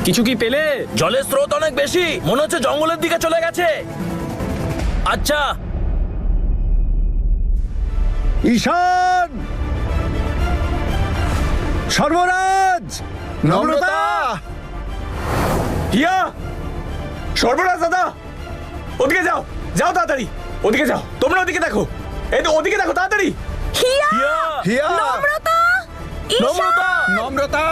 কিছু কি পেলে? জলের স্রোত অনেক বেশি, মনে হচ্ছে জঙ্গলের দিকে চলে গেছে। আচ্ছা ঈশান, সর্বরাজ, নম্রতা, হিয়া, সর্বরাজ দাদা, ওদিকে যাও, যাও তাড়াতাড়ি, ওদিকে যাও, তোমরা ওদিকে দেখো, এই তো ওদিকে দেখো তাড়াতাড়ি। হিয়া, হিয়া, নম্রতা, নম্রতা, নম্রতা।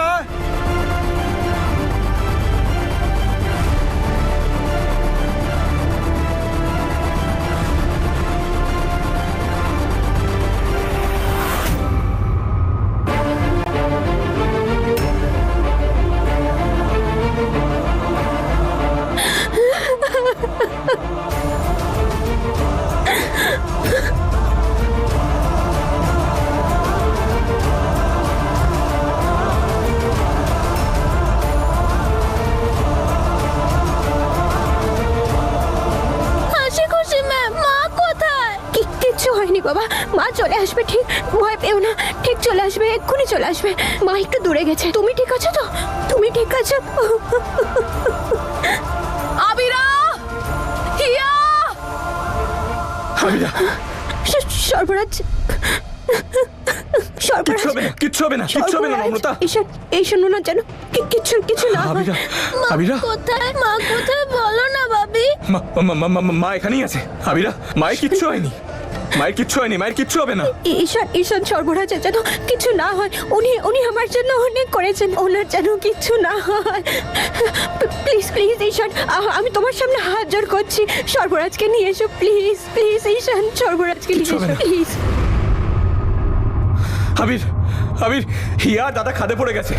হাসি খুশি ম্যাম, মা কোথায়? কিচ্ছু হয়নি বাবা, মা চলে আসবে, ঠিক ভয় পেও না, ঠিক চলে আসবে, এক্ষুনি চলে আসবে। মা একটু দূরে গেছে। তুমি ঠিক আছো তো? তুমি ঠিক আছো? আবিরা, হিয়া, আবিরা, সর্বরাজ, কিচ্ছু হবে না, কিচ্ছু হবে না, কিচ্ছু হবে না নম্রতা। এই শোনো না, যেন কিছু না হয়। আবিরা, আবিরা, কোথায় মা, কোথায় বলো না বাবি। মা এখানেই আছে। আবিরা, মায়ের কিচ্ছু হয়নি, মায়ের কিচ্ছু হয়নি, মায়ের কিচ্ছু হবে না। ঈশান সর্বরাজের যেন কিছু না হয়, উনি আমার জন্য অনেক করেছেন, ওনার যেন কিছু না হয়। প্লিজ প্লিজ ঈশান, আমি তোমার সামনে হাত জোর করছি, সর্বরাজকে নিয়ে এসো প্লিজ প্লিজ ঈশান, সর্বরাজকে নিয়ে এসো প্লিজ। আবির, আবির, হিয়া দাদা খাদে পড়ে গেছে।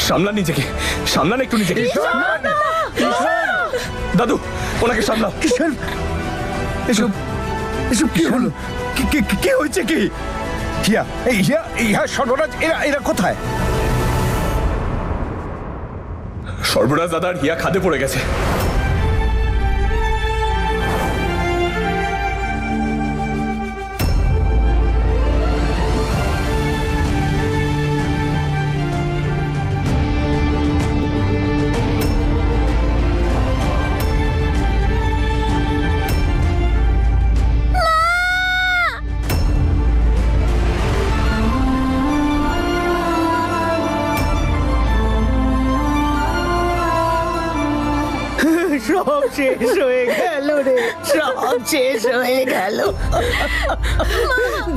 সামলান নিজেকে, সামলান একটু নিজেকে। দাদু, ওনাকে সামলাও। ঈশান, এসব এসব কি হলো? কি হয়েছে কি? হিয়া, এই হিয়া, হিয়া, সর্বরাজ, এরা কোথায়? সর্বরাজ দাদার হিয়া খাদে পড়ে গেছে। সব শেষ হয়ে গেল রে, সব শেষ হয়ে গেল।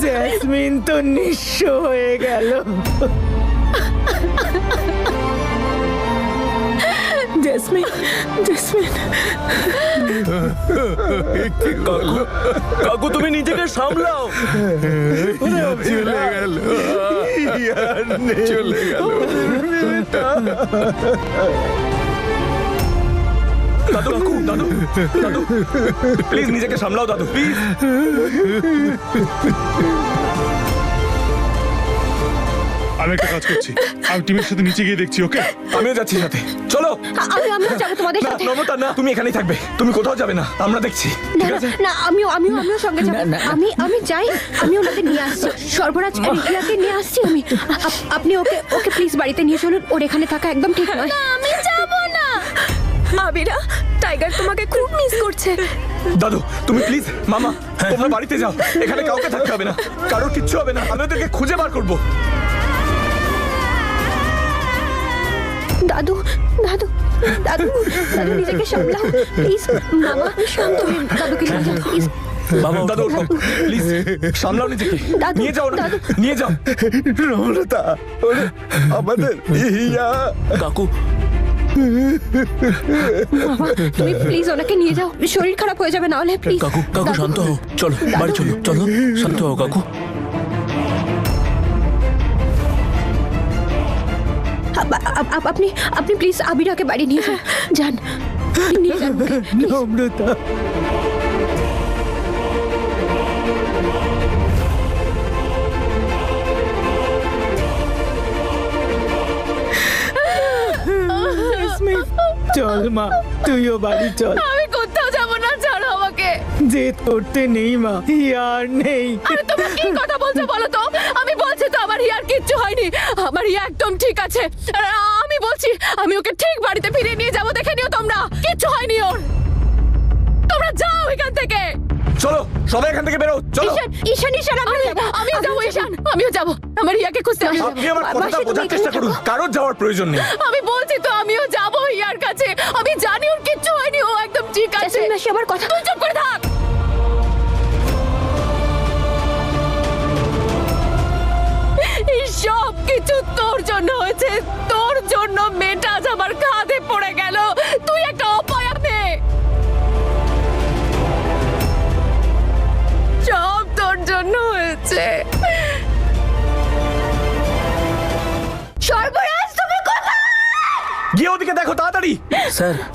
জেসমিন তো নিঃস্ব হয়ে গেল। জেসমিন, জেসমিন, কাকু তুমি নিজেকে সামলাও। চলে গেল, চলে গেল। দাদু, কাকু, দাদু, দাদু, প্লিজ নিজেকে সামলাও দাদু, প্লিজ। আমি একটা কাজ করছি, আমি টিমের সাথে নিচে গিয়ে দেখছি। ওকে, আমিও যাচ্ছি সাথে, চলো। আমিও যাবো তোমাদের না সাথে। নম্রতা না, তুমি এখানেই থাকবে, তুমি কোথাও যাবে না, আমরা দেখছি, না ঠিক আছে? না, আমিও সঙ্গে যাবো। আমি যাই, আমি ওনাদের নিয়ে আসছি, সর্বরাজ আর হিয়াকে নিয়ে আসছি আমি। আপনি ওকে প্লিজ বাড়িতে নিয়ে চলুন, ওর এখানে থাকা একদম ঠিক নয়। আমি যাব না। আবিরা, টাইগার তোমাকে খুব মিস করছে। দাদু তুমি প্লিজ, মামা তোমরা বাড়িতে যাও, এখানে কাউকে থাকতে হবে না, কারোর কিচ্ছু হবে না, আমি ওদেরকে খুঁজে বার করবো। দাদু, দাদু, দাদু, দাদু নিজেকে সামলাও প্লিজ। মামা শান্ত হন, দাদুকে নিয়ে যাও প্লিজ। বাবা দাদু প্লিজ সামলাও নিজেকে, দাদু, নিয়ে যাও না, দাদু। নিয়ে যাও। নম্রতা, আমাদের হিয়া। কাকু, মামা তুমি প্লিজ ওনাকে নিয়ে যাও, শরীর খারাপ হয়ে যাবে না হলে প্লিজ। কাকু, কাকু শান্ত হও, চলো বাড়ি চলো, চলো শান্ত হও কাকু। আপনি প্লিজ আবিরাকে বাড়ি নিয়ে যান, নিয়ে যান ওকে, please। নম্রতা, চল মা, তুইও বাড়ি চল। আমি কোথাও যাব না, ছাড়ো আমাকে। জেদ করতে নেই মা, আর নেই। আরে তোমরা কি কথা বলছো বলো তো? আমি বলছি তো আমার হিয়ার কিচ্ছু হয়নি, আমার হিয়া একদম ঠিক আছে। আর আমি বলছি আমি ওকে ঠিক বাড়িতে ফিরিয়ে নিয়ে যাবো, দেখে নিও তোমরা, কিচ্ছু হয়নি ওর। তোমরা যাও এখান থেকে। চলো সবাই এখান থেকে বেরো, চলো। ঈশান আমিও যাবো, ঈশান আমিও যাবো, আমার হিয়াকে খুঁজতে হবে। আপনি আমার কথাটা বোঝার চেষ্টা করুন, কারোর যাওয়ার প্রয়োজন নেই। আমি বলছি তো আমিও যাবো হিয়ার কাছে, আমি জানি ওর কিচ্ছু হয়নি, ও একদম ঠিক আছে। আমার কথা তুই চুপ করে থাক। এই সব কিছু তোর জন্য হয়েছে, তোর জন্য মেয়েটা আজ আমার কাঁধে পড়ে গেল। তুই একটা অপয়া মেয়ে, সব তোর জন্য হয়েছে। সর্বনাশ, তুমি কোথায়? গিয়ে ওদিকে দেখো তাড়াতাড়ি।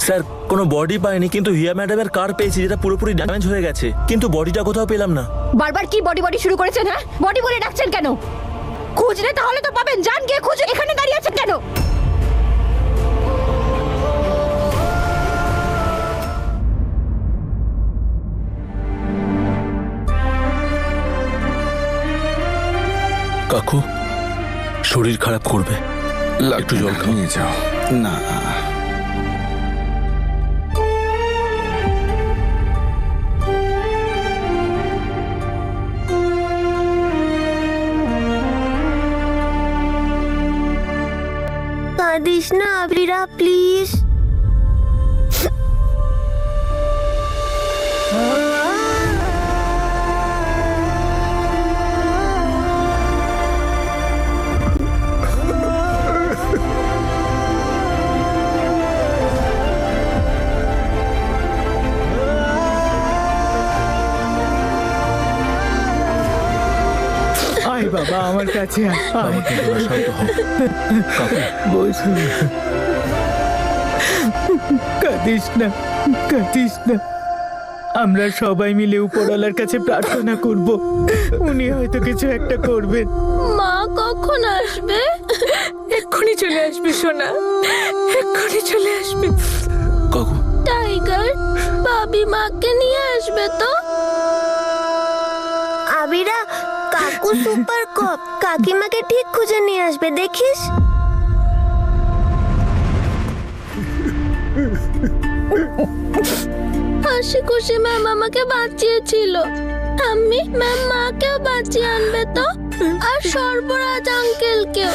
স্যার কোনো বডি পাইনি, কিন্তু হিয়া ম্যাডামের কার পেয়েছি যেটা পুরোপুরি ড্যামেজ হয়ে গেছে, কিন্তু বডিটা কোথাও পেলাম না। বারবার কি বডি বডি শুরু করেছেন? হ্যাঁ, বডি বলে ডাকছেন কেন? খুঁজলে তাহলে তো পাবেন, যান গিয়ে খুঁজে। এখানে দাঁড়িয়ে আছেন কেন? কাকু শরীর খারাপ করবে, একটু জল খাও। নিয়ে যাও না। কাঁদিস না আবিরা, প্লিজ। আয় বাবা আমার কাছে আয়। শান্ত হও কাকু। বস। কাঁদিস না, কাঁদিস না। আমরা সবাই মিলে উপরওয়ালার কাছে প্রার্থনা করব, উনি হয়তো কিছু একটা করবেন। মা কখন আসবে? এক্ষুনি চলে আসবে সোনা, এক্ষুনি চলে আসবে। কাকু টাইগার, ভাবি মাকে নিয়ে আসবে তো? আবিরা, কাকু সুপার কপ, কাকিমাকে ঠিক খুঁজে নিয়ে আসবে, দেখিস। হাসি খুশি ম্যাম আমাকে বাঁচিয়েছিল। আমি ম্যাম মাকেও বাঁচিয়ে আনবে তো, আর সর্বরাজ আঙ্কেলকেও।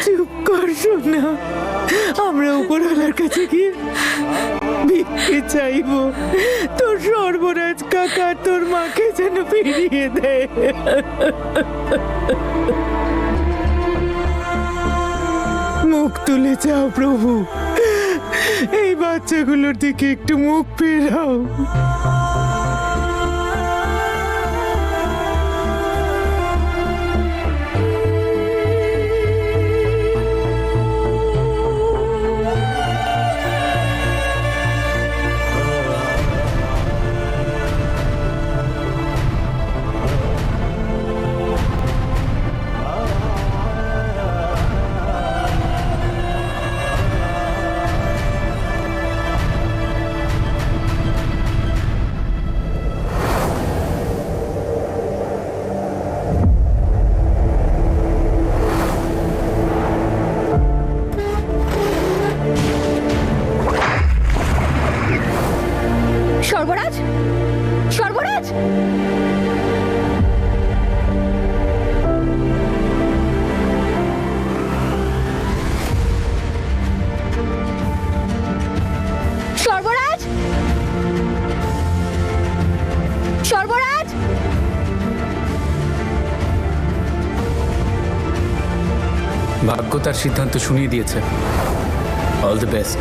চুপ কর সোনা, আমরা উপরওয়ালার কাছে গিয়ে ভিক্ষে চাইবো, তোর সর্বরাজ কাকা তোর মাকে যেন ফিরিয়ে দেয়। মুখ তুলে যাও প্রভু, এই বাচ্চাগুলোর দিকে একটু মুখ ফেরাও। সর্বরাজ, সর্বরাজ, সর্বরাজ, সর্বরাজ। ভাগ্য তার সিদ্ধান্ত শুনিয়ে দিয়েছে। All the best.